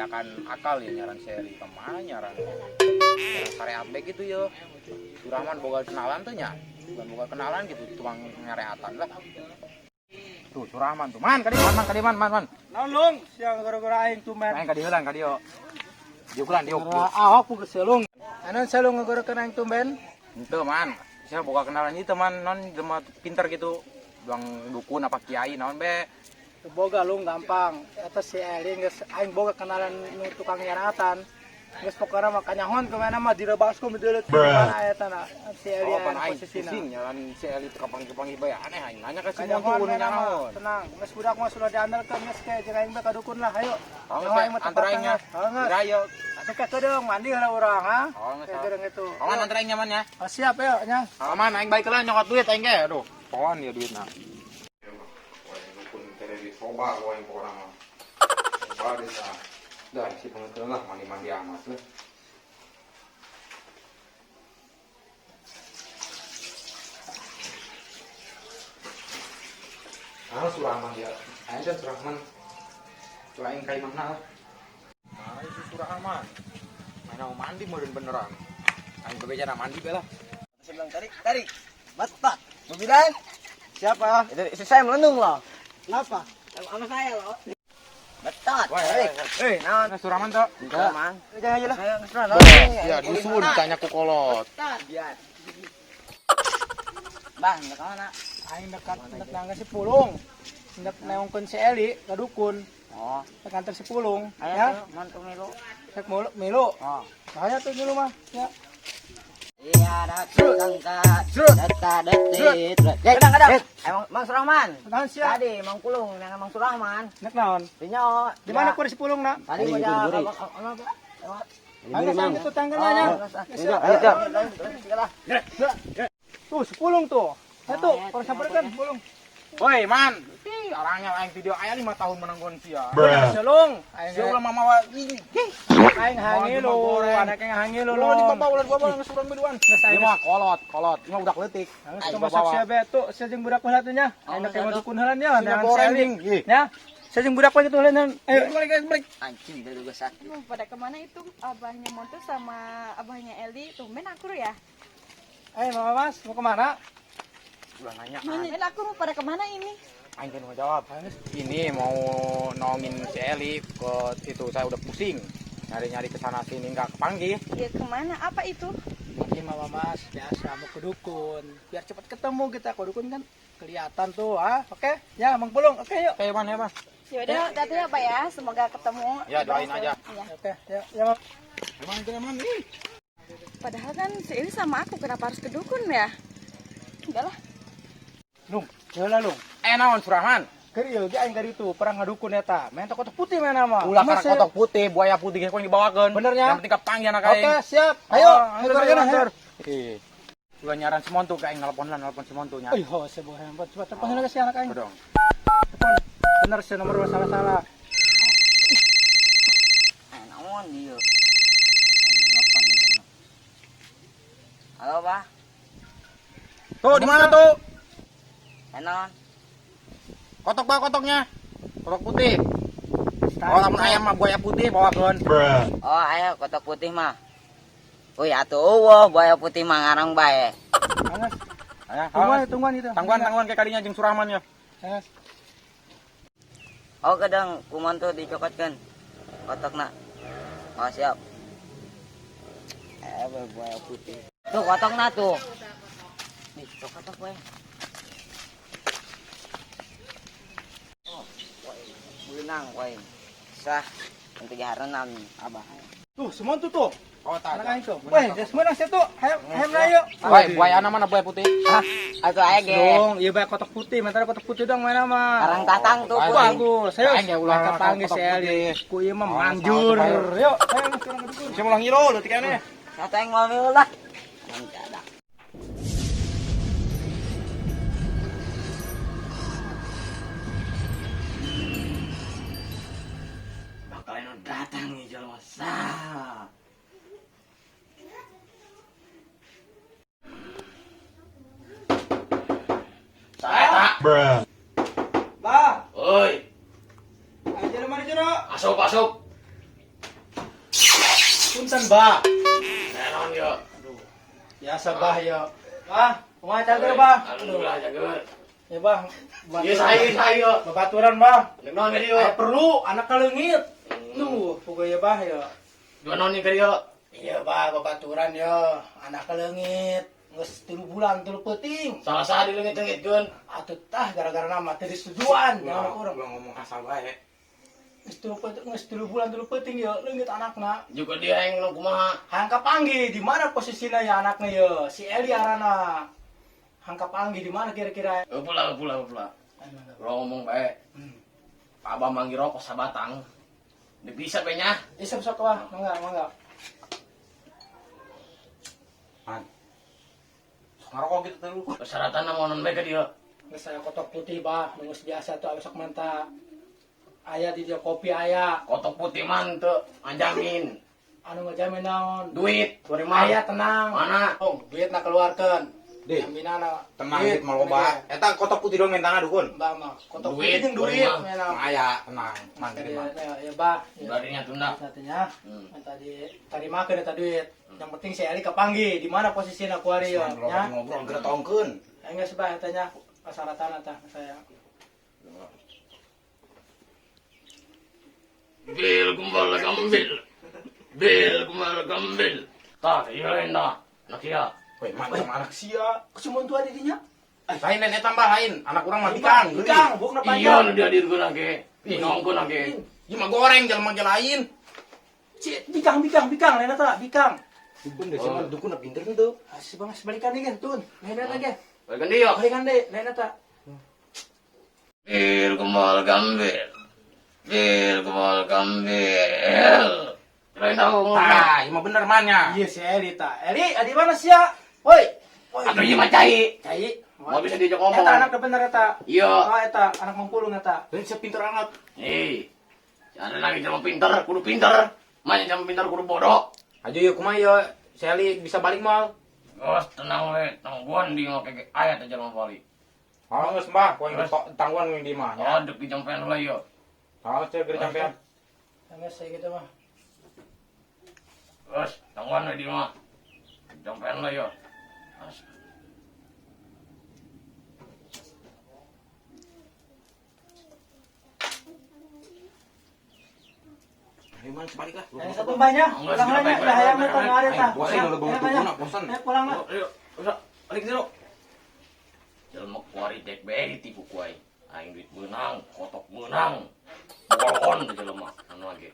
kebanyakan akal ya nyaran seri kemana nyaran karya abek gitu ya. Suraman boga kenalan tuh nya. Bukan boga kenalan gitu, tukang ngareatan lah. Tuh Suraman tuh. Man, man. Naon lung, siang gara-gara aing tuh men. Main ka dieulang ka dieu. Diukuran diuk. Ahok ku selung. Anon selung gara-gara aing tuh men. Henteu man. Sia boga kenalan ieu teman non jelema pinter gitu. Doang dukun apa kiai naon be. Boga lung gampang. Eta si Elin geus aing boga kenalan nu tukang nyaratan. Geus pokona mah kanyahon kemana mah direbaskeun deuleuh mana eta na si Elin posisina. Pusing nyaran si Eli teu kapanggih-panggih bae aneh aing nanya ka si Kanyahon Montu nyanaon. tenang. Geus budak mah sudah diandalkeun geus ke jeung aing bae ka dukun lah hayo. Antara aingnya. Rayo. Atuh ke kedeung mandi heula urang ha. Ke Kedeung itu. Aman antara aing nyaman ya. Siap ya nya. Aman aing baik lah nyokot duit aing ge. Aduh, pohon ya duitna. Dukun tere di soba gua yang pokona mah. Soba desa. Dah si pengeteun lah mandi-mandi amat lah. Suraman ya. Aing kan Suraman. Tuh aing kai mana? Nah, itu Suraman. Main mau mandi meureun beneran. Aing bebeja mandi bae lah. Saya bilang tarik, betat. Bebidan? Siapa? Itu saya melendung loh. Kenapa? Sama saya loh. Betat. Tarik. Naon? Suraman tuh. Enggak, Mang. Jangan aja lah. Saya ngesuran. Ya, dusun ditanya ku kolot. Betat. Biar. Bang, enggak mana? Aing dekat nangga si Pulung. Hendak neongkeun si Eli ka dukun. Oh, Ke kantor si Pulung. ayo Ya, tuh, mantu milu. cek mulu. Oh. Saya tuh dulu mah. Ya. Iya, datang detit. Kadang. Emang Mang Surahman. Naon sia? Tadi Mang Pulung yang Mang Surahman. Nek naon? Dinyo. Di mana ku si Pulung na? Tadi gua jalan apa? Angga sang itu tanggalnya nya. Tuh si Pulung tuh. Itu, kalau sabarkan Pulung. Woi, man. Orangnya aing video aya 5 tahun menanggon sia. Selung. Sia ulah mamawa ini. Aing hangilu, anak yang hangilu Ulah lo. di bawah ulah geus urang biduan. Ieu mah kolot. Ieu mah udah leutik. Coba sia betu, sia jeung budak heula teh nya. Aing ke dukun heula nya, Sia dengan goreng, seling. Ih. Ya. Sia jeung budak lagi tuh heula nya. Ayo. Balik. Anjing dari gua sakit. Pada kemana itu abahnya Montu sama abahnya Eli? Tumben akur ya? Ayo Mama Mas, mau kemana? Ulah nanya. Tumben akur pada kemana ini? Aing kan mau jawab. Ini mau nolongin si Eli ke situ saya udah pusing. Nyari-nyari ke sana sini enggak kepanggih. Ya kemana? Apa itu? Ini Mama Mas, biasa mau ke dukun. Biar cepat ketemu kita ke dukun kan kelihatan tuh, ah. Oke? Ya, Mang Pulung. Oke, yuk. Oke, man ya, Mas. Ya udah, hati ya Pak ya. Semoga ketemu. Ya, doain aja. Ya. Oke, ya, Mang. Emang nih. Padahal kan si Eli sama aku kenapa harus ke dukun ya? Enggak lah. Lung, heula Lung. Naon Suraman? Keur ieu ge aing ka ditu perang ngadukun eta. Main kotak putih main mah. Ulah karena kotok putih, buaya putih ge kudu dibawakeun. Benernya? Yang penting kepanggih anak aing. Oke, siap. Ayo, antar ayo, antar. Ulah nyaran si Montu ka aing nelpon si Montu nya. Ayo, sebuah hebat. Coba telepon heula si anak aing. Dong. Telepon. Bener sih nomor salah-salah. Naon dia? Halo, Pak. Tuh, di mana tuh? Naon? Kotoknya. Kotok putih. Oh, lamun ayam mah buaya putih bawakeun. Oh, ayo kotak putih mah. Woi, atuh eueuh buaya putih mah ngarang bae. Anas, Aya, tungguan itu. tangguan kayak kadinya jeung Suraman ya. Anas. Oh, kadang kuman tuh dicokotkeun. Kotakna. Oh, siap. Buaya putih. Tuh kotakna tuh. Nih, tuh kotak bae. Beunang poe. Sah, untuk jahareunna abah. Tuh, semua tuh. Oh, tak. Anak aing tuh. Weh, geus meunang sia tuh. Hayam ayo. Woi, buayana mana buaya putih? Hah? Atuh aya ge. Dong, ieu bae kotak putih, mentara kotak putih dong mana mah. Karang tatang tuh putih. Bagus. Ayo, Aing ya ulah panggil si kotak Eli. putih. Ku ieu mah manjur. Yuk, ayo mas kurang dukun. Saya ulang ngilo leutik ane. Satu yang mau miulah. Mendadak. Bakalan datang nih jelma sah. Bah, Oi, aja lu mari jero. masuk. Punten, Bah. Naon yo. Aduh. Biasa, Bah, yo. Bah, kumaha cager, Bah? Alhamdulillah jageun. Ya, Bah. Ieu sae yo. Babaturan, Bah. Nek naon ka dieu? Aya perlu anak kaleungit. Tuh, pokoknya, Bah, yo. Dua naon ka dieu? Iya, Bah, babaturan yo. Anak kaleungit. Geus 3 bulan 3 peuting. Salah di leungit-leungitkeun. Atuh tah gara-gara nama teh disetujuan. Jangan urang. Ulah ngomong asal bae. Geus 3 bulan 3 peuting yo leungit anakna. Juga dia yang nu kumaha. Hangka panggil di mana posisinya ya anaknya yo? Si Eli arana. Hangka panggil di mana kira-kira? Pula. Lo ngomong bae. Pak Abah manggil rokok sabatang. Udah bisa be nya. Isep sok wah, mangga. Man. Sok ngarokok gitu teh lu. Persyaratan namonan bae ka dieu. Geus saya kotok putih bah, nunggus biasa tuh besok menta. Aya di dia kopi aya. Kotok putih man teu anjamin. Anu ngajamin naon? Duit, bari mah. Aya tenang. Mana? Oh, duit nak keluarkan. Deh. Jaminana. Tenang dit mau loba. Eta kotok putih dong mentana dukun. Mbak mah, kotok Duit, putih jeung duit. bari mah. Menang. Aya, tenang. Man Ya, terima. ya, bah. Barinya tunda. Katanya, tadi makan eta duit. Yang penting si Eli kepanggil di mana posisinya ku ari yo. Ngobrol Ya. ngobrol geura tongkeun. Enggak sebah tanya persyaratan eta saya. Bil kumbal gambil. Tak, iya lain dah. Nak iya. Weh, man sama anak sia. Kusumun tua di dinya. Lain dan eta tambah lain. Anak urang mah bikang. Bikang, bukna Iya, panjang. nu dia dirgeun age. Nongkeun age. Ieu mah goreng jelema ge lain. Bikang lain eta, bikang. Dukun deh, siapa dukun na pinter tuh. Si bang sebalikan deui gen tun. Lain eta ge. Balikan dia. Balikan deui, lain eta. Bil kumbal gambil. Lain dah ngomong. Tah, ieu mah bener mannya. Iya si Eli ta. Eli, adi mana sia? Woi. Atuh ieu mah cai. Cai. Mau bisa diajak ngomong. Eta anak bener eta. Iya. Oh eta anak mangpulung eta. Dan siapa pinter anak. Ada lagi jaman pinter, kudu pinter. Mana jaman pinter kudu bodoh. Aja yuk kumaha ya. Sally bisa balik mal. Gos tenang we, tangguan di ngake ayat aja mah balik. Oh, geus mbah, poin tangguan yang di mah ya. Oh, dek di jampean lah yo. Oh, cek geus sampean. Enggak saya gitu mah. Gos, tangguan we di mah. Jampean lah yo. Ayo man, sebalik lah. Satu banyak. Enggak, Pulang sudah aja, baik-baik. dah hayang eta ngare tah. Bosan udah bawa dukun nak bosan. Pulang lah. Ayo, usah, balik dulu. Jelma kuari dek bae ditipu kuai. Aing duit menang, kotok menang. Bolon di jelema anu lagi.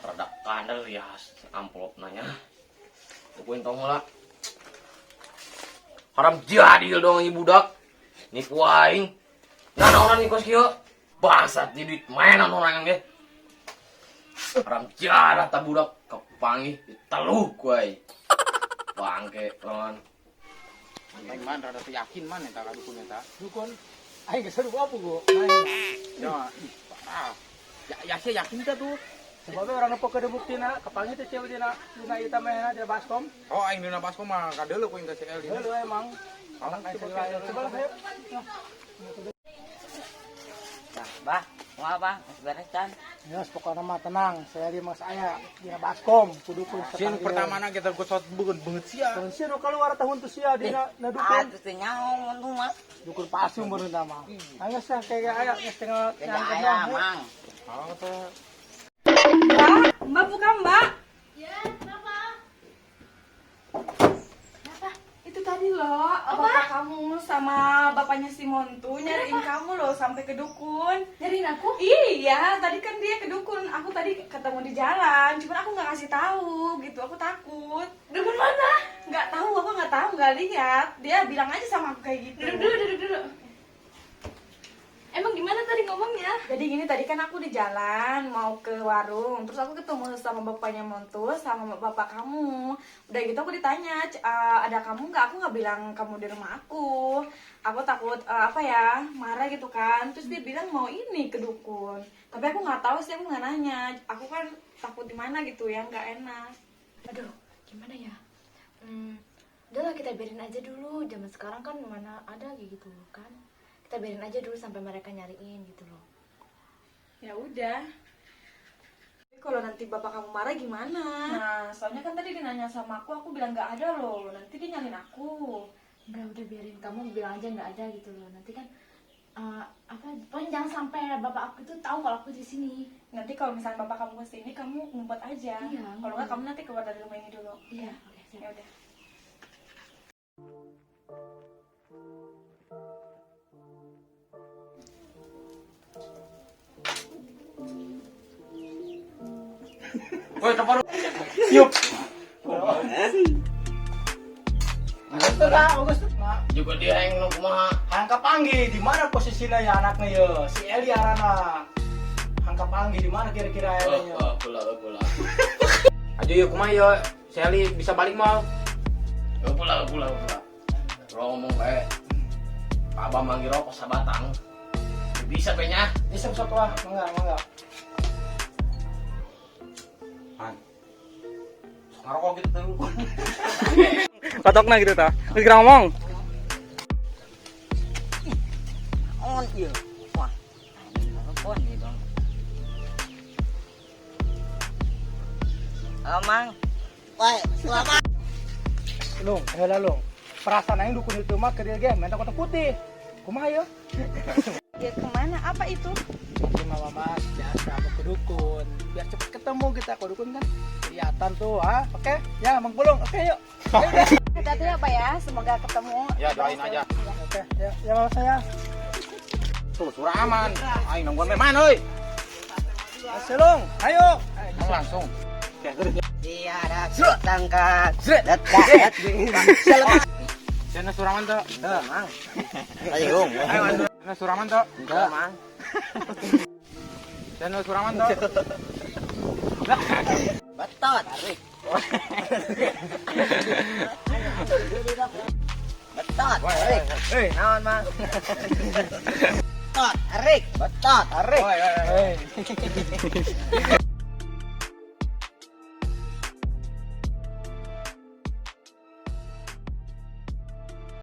Rada kandel ya amplop nanya. Tukuin tong lah. Haram jadi dong ibu budak. Nipu aing. Nah, naonan ni kos kieu. Bangsat di duit mainan orang ge. Haram jara ta budak kepangi diteluh kuai. Bangke lawan. Aing man rada teu yakin man eta ka dukun eta. Dukun. Aing geus seru apa gua? Ya, parah. Ya sih yakin teh tuh. Sebabnya orang nepo ke buktina, kepanggil teh cewek dina ita mehna di baskom. Oh, aing dina baskom mah kadeuleu ku ingka CL Heuh emang. Alang aing sebelah hayo. Nah, bah, mau apa? Mas beres kan? Ya, pokoknya mah tenang. Saya di mas aya di baskom, kudukun Sieun pertamana kita gosot beungeut sia. Sieun nu keluar tahun tu sia dina na dukun. Aduh, teu nyaon tuh mah. Dukun palsu meureun mah. Anggeus teh kayak aya geus tengah Jadi ayah, mang. Oh, teh. Mbak buka mbak. Ya, kenapa? Kenapa? Itu tadi loh, bapak kamu sama bapaknya Simon tuh nyariin kamu loh sampai ke dukun. Nyariin aku? Iya, tadi kan dia ke dukun. Aku tadi ketemu di jalan, cuman aku nggak ngasih tahu gitu. Aku takut. Dukun mana? Nggak tahu, aku nggak lihat. Dia bilang aja sama aku kayak gitu. Duduk dulu. Emang gimana tadi ngomongnya? Jadi gini, tadi kan aku di jalan mau ke warung, terus aku ketemu sama bapaknya Montus sama bapak kamu. Udah gitu aku ditanya, ada kamu nggak? Aku nggak bilang kamu di rumah aku. Aku takut apa ya, marah gitu kan. Terus dia bilang mau ini ke dukun. Tapi aku nggak tahu sih, aku nggak nanya. Aku kan takut di mana gitu ya, nggak enak. Aduh, gimana ya? Udahlah kita biarin aja dulu. Zaman sekarang kan mana ada kayak gitu kan? Kita biarin aja dulu sampai mereka nyariin gitu loh. Ya udah. Kalau nanti bapak kamu marah gimana? Nah, soalnya kan tadi dia nanya sama aku bilang nggak ada loh. Nanti dia nyalin aku. Udah biarin, kamu bilang aja nggak ada gitu loh. Nanti kan pokoknya jangan sampai bapak aku itu tahu kalau aku di sini. Nanti kalau misalnya bapak kamu kesini, kamu ngumpet aja. Iya, Kalau nggak, kamu nanti keluar dari rumah ini dulu. Iya, oke, siap. Ya udah. Woi, telepon. Yuk. Itu dah, bagus. Nah, Juga dia yang lu kumaha. Angka Panggi, di mana posisinya ya anaknya ya? Si Eli arana. Angka Panggi di mana kira-kira Elinya? Pula. Aja yuk kumaha yo. Sally bisa balik mal. Pula. Lo ngomong kayak Abah manggil rokok sabatang. Bisa kayaknya. Bisa satu ah, mangga. Ngerokok gitu tuh. Katokna gitu ta. Wis kira ngomong. On iya. Wah. Telepon nih dong. Mang. Woi, selamat. Long, Long. Perasaan aing dukun itu mah ke dia ge minta kotak putih. Kumaha ya? Dia kemana? Apa itu? Cuma mama biasa mau ke dukun. Biar cepet ketemu kita ke dukun kan. Kelihatan tuh, ah. Oke, ya Mang Pulung. Oke, yuk. Hati-hati ya Pak ya, semoga ketemu. Ya doain aja. Oke, ya mama saya. Tuh Suraman. Aing nungguan memang euy. Selong, ayo. Langsung. Tiada tangkat. Sana Suraman tuh. Mang. Ayo, Sana Suraman tuh. Enggak, Mang. Sana Suraman tuh. Betot. Betot. Eh, Naon, Mang? Betot, Arik. Betot, Arik. eh.